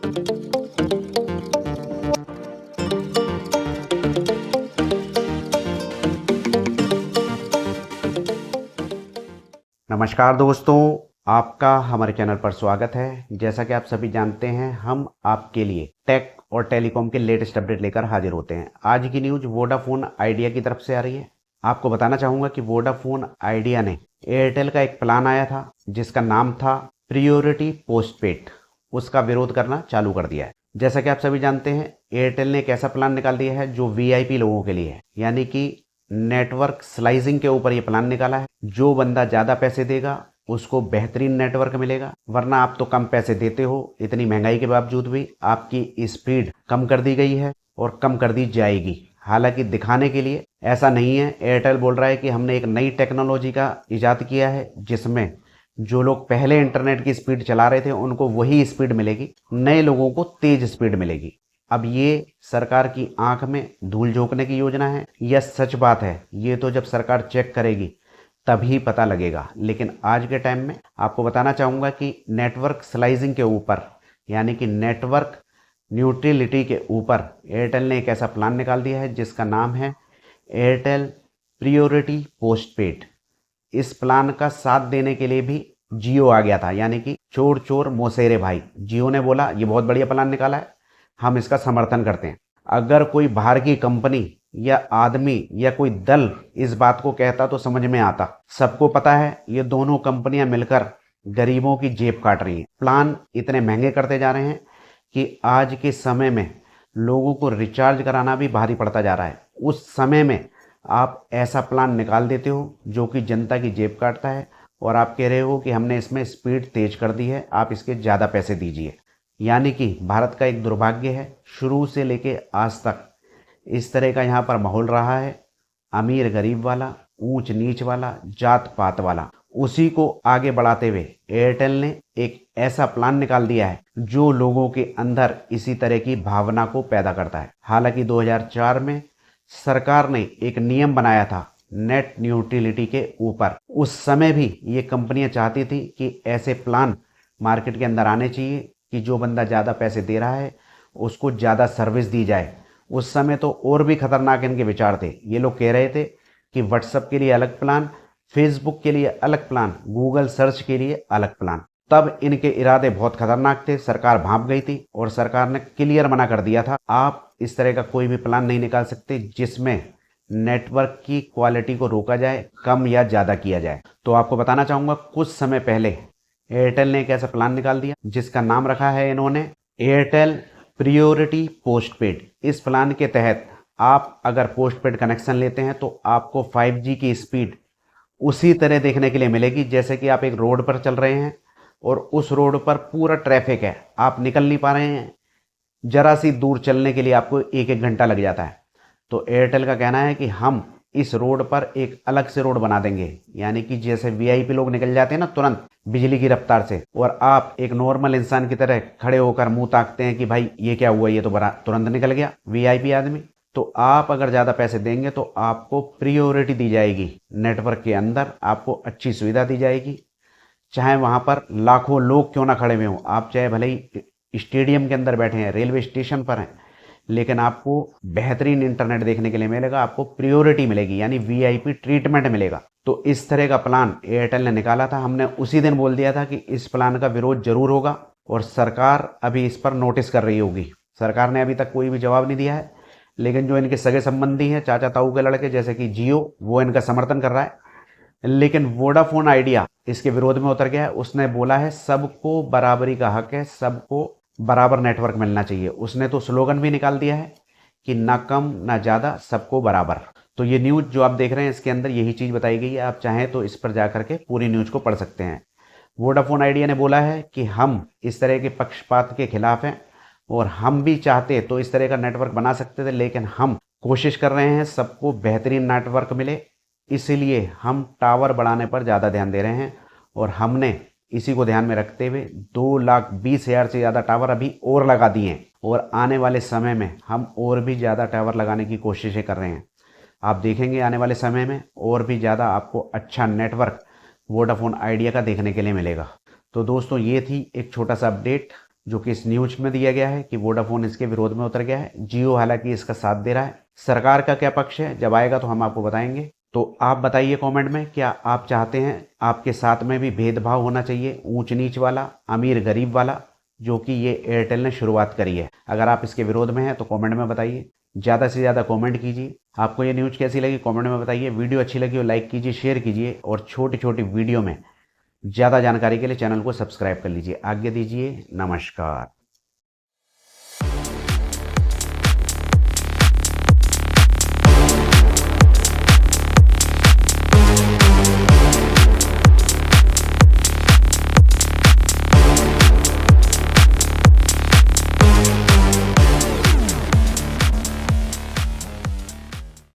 नमस्कार दोस्तों, आपका हमारे चैनल पर स्वागत है। जैसा कि आप सभी जानते हैं, हम आपके लिए टेक और टेलीकॉम के लेटेस्ट अपडेट लेकर हाजिर होते हैं। आज की न्यूज वोडाफोन आइडिया की तरफ से आ रही है। आपको बताना चाहूँगा कि वोडाफोन आइडिया ने एयरटेल का एक प्लान आया था जिसका नाम था प्रियोरिटी पोस्टपेड, उसका विरोध करना चालू कर दिया है। जैसा कि आप सभी जानते हैं, एयरटेल ने एक ऐसा प्लान निकाल दिया है जो वीआईपी लोगों के लिए है, यानी कि नेटवर्क स्लाइसिंग के ऊपर ये प्लान निकाला है। जो बंदा ज़्यादा पैसे देगा उसको बेहतरीन नेटवर्क मिलेगा, वरना आप तो कम पैसे देते हो, इतनी महंगाई के बावजूद भी आपकी स्पीड कम कर दी गई है और कम कर दी जाएगी। हालांकि दिखाने के लिए ऐसा नहीं है। एयरटेल बोल रहा है कि हमने एक नई टेक्नोलॉजी का इजाद किया है जिसमें जो लोग पहले इंटरनेट की स्पीड चला रहे थे उनको वही स्पीड मिलेगी, नए लोगों को तेज स्पीड मिलेगी। अब ये सरकार की आंख में धूल झोंकने की योजना है या सच बात है, ये तो जब सरकार चेक करेगी तभी पता लगेगा। लेकिन आज के टाइम में आपको बताना चाहूँगा कि नेटवर्क स्लाइसिंग के ऊपर, यानी कि नेटवर्क न्यूट्रलिटी के ऊपर एयरटेल ने एक ऐसा प्लान निकाल दिया है जिसका नाम है एयरटेल प्रियोरिटी पोस्टपेड। इस प्लान का साथ देने के लिए भी जियो आ गया था, यानी कि चोर चोर मोसेरे भाई। जियो ने बोला ये बहुत बढ़िया प्लान निकाला है, हम इसका समर्थन करते हैं। अगर कोई बाहर की कंपनी या आदमी या कोई दल इस बात को कहता तो समझ में आता। सबको पता है ये दोनों कंपनियां मिलकर गरीबों की जेब काट रही हैं। प्लान इतने महंगे करते जा रहे हैं कि आज के समय में लोगों को रिचार्ज कराना भी भारी पड़ता जा रहा है। उस समय में आप ऐसा प्लान निकाल देते हो जो कि जनता की जेब काटता है और आप कह रहे हो कि हमने इसमें स्पीड तेज कर दी है, आप इसके ज़्यादा पैसे दीजिए। यानी कि भारत का एक दुर्भाग्य है, शुरू से लेके आज तक इस तरह का यहाँ पर माहौल रहा है। अमीर गरीब वाला, ऊंच नीच वाला, जात पात वाला, उसी को आगे बढ़ाते हुए एयरटेल ने एक ऐसा प्लान निकाल दिया है जो लोगों के अंदर इसी तरह की भावना को पैदा करता है। हालांकि 2004 में सरकार ने एक नियम बनाया था नेट न्यूट्रलिटी के ऊपर। उस समय भी ये कंपनियां चाहती थी कि ऐसे प्लान मार्केट के अंदर आने चाहिए कि जो बंदा ज़्यादा पैसे दे रहा है उसको ज़्यादा सर्विस दी जाए। उस समय तो और भी खतरनाक इनके विचार थे। ये लोग कह रहे थे कि व्हाट्सएप के लिए अलग प्लान, फेसबुक के लिए अलग प्लान, गूगल सर्च के लिए अलग प्लान। तब इनके इरादे बहुत खतरनाक थे। सरकार भांप गई थी और सरकार ने क्लियर मना कर दिया था, आप इस तरह का कोई भी प्लान नहीं निकाल सकते जिसमें नेटवर्क की क्वालिटी को रोका जाए, कम या ज़्यादा किया जाए। तो आपको बताना चाहूँगा, कुछ समय पहले एयरटेल ने एक ऐसा प्लान निकाल दिया जिसका नाम रखा है इन्होंने एयरटेल प्रियोरिटी पोस्टपेड। इस प्लान के तहत आप अगर पोस्टपेड कनेक्शन लेते हैं तो आपको 5G की स्पीड उसी तरह देखने के लिए मिलेगी जैसे कि आप एक रोड पर चल रहे हैं और उस रोड पर पूरा ट्रैफिक है, आप निकल नहीं पा रहे हैं, जरा सी दूर चलने के लिए आपको एक एक घंटा लग जाता है। तो एयरटेल का कहना है कि हम इस रोड पर एक अलग से रोड बना देंगे, यानी कि जैसे वीआईपी लोग निकल जाते हैं ना तुरंत बिजली की रफ्तार से, और आप एक नॉर्मल इंसान की तरह खड़े होकर मुंह ताकते हैं कि भाई ये क्या हुआ, ये तो बड़ा तुरंत निकल गया वीआईपी आदमी। तो आप अगर ज़्यादा पैसे देंगे तो आपको प्रियोरिटी दी जाएगी, नेटवर्क के अंदर आपको अच्छी सुविधा दी जाएगी। चाहे वहाँ पर लाखों लोग क्यों ना खड़े हुए हों, आप चाहे भले ही स्टेडियम के अंदर बैठे हैं, रेलवे स्टेशन पर हैं, लेकिन आपको बेहतरीन इंटरनेट देखने के लिए मिलेगा, आपको प्रियोरिटी मिलेगी, यानी वीआईपी ट्रीटमेंट मिलेगा। तो इस तरह का प्लान एयरटेल ने निकाला था। हमने उसी दिन बोल दिया था कि इस प्लान का विरोध जरूर होगा और सरकार अभी इस पर नोटिस कर रही होगी। सरकार ने अभी तक कोई भी जवाब नहीं दिया है, लेकिन जो इनके सगे संबंधी हैं, चाचा ताऊ के लड़के जैसे कि जियो, वो इनका समर्थन कर रहा है। लेकिन वोडाफोन आइडिया इसके विरोध में उतर गया है। उसने बोला है सबको बराबरी का हक है, सबको बराबर नेटवर्क मिलना चाहिए। उसने तो स्लोगन भी निकाल दिया है कि ना कम ना ज़्यादा, सबको बराबर। तो ये न्यूज़ जो आप देख रहे हैं इसके अंदर यही चीज़ बताई गई है। आप चाहें तो इस पर जा करके पूरी न्यूज़ को पढ़ सकते हैं। वोडाफोन आइडिया ने बोला है कि हम इस तरह के पक्षपात के खिलाफ हैं और हम भी चाहते तो इस तरह का नेटवर्क बना सकते थे, लेकिन हम कोशिश कर रहे हैं सबको बेहतरीन नेटवर्क मिले, इसलिए हम टावर बढ़ाने पर ज़्यादा ध्यान दे रहे हैं। और हमने इसी को ध्यान में रखते हुए 2,20,000 से ज़्यादा टावर अभी और लगा दिए हैं और आने वाले समय में हम और भी ज़्यादा टावर लगाने की कोशिशें कर रहे हैं। आप देखेंगे आने वाले समय में और भी ज़्यादा आपको अच्छा नेटवर्क वोडाफोन आइडिया का देखने के लिए मिलेगा। तो दोस्तों ये थी एक छोटा सा अपडेट। जो कि इस न्यूज में दिया गया है कि वोडाफोन इसके विरोध में उतर गया है। जियो हालांकि इसका साथ दे रहा है। सरकार का क्या पक्ष है, जब आएगा तो हम आपको बताएंगे। तो आप बताइए कमेंट में, क्या आप चाहते हैं आपके साथ में भी भेदभाव होना चाहिए, ऊंच नीच वाला, अमीर गरीब वाला, जो कि ये एयरटेल ने शुरुआत करी है? अगर आप इसके विरोध में हैं तो कमेंट में बताइए, ज़्यादा से ज़्यादा कमेंट कीजिए। आपको ये न्यूज़ कैसी लगी कमेंट में बताइए। वीडियो अच्छी लगी हो लाइक कीजिए, शेयर कीजिए और छोटी छोटी वीडियो में ज़्यादा जानकारी के लिए चैनल को सब्सक्राइब कर लीजिए। आज्ञा दीजिए, नमस्कार।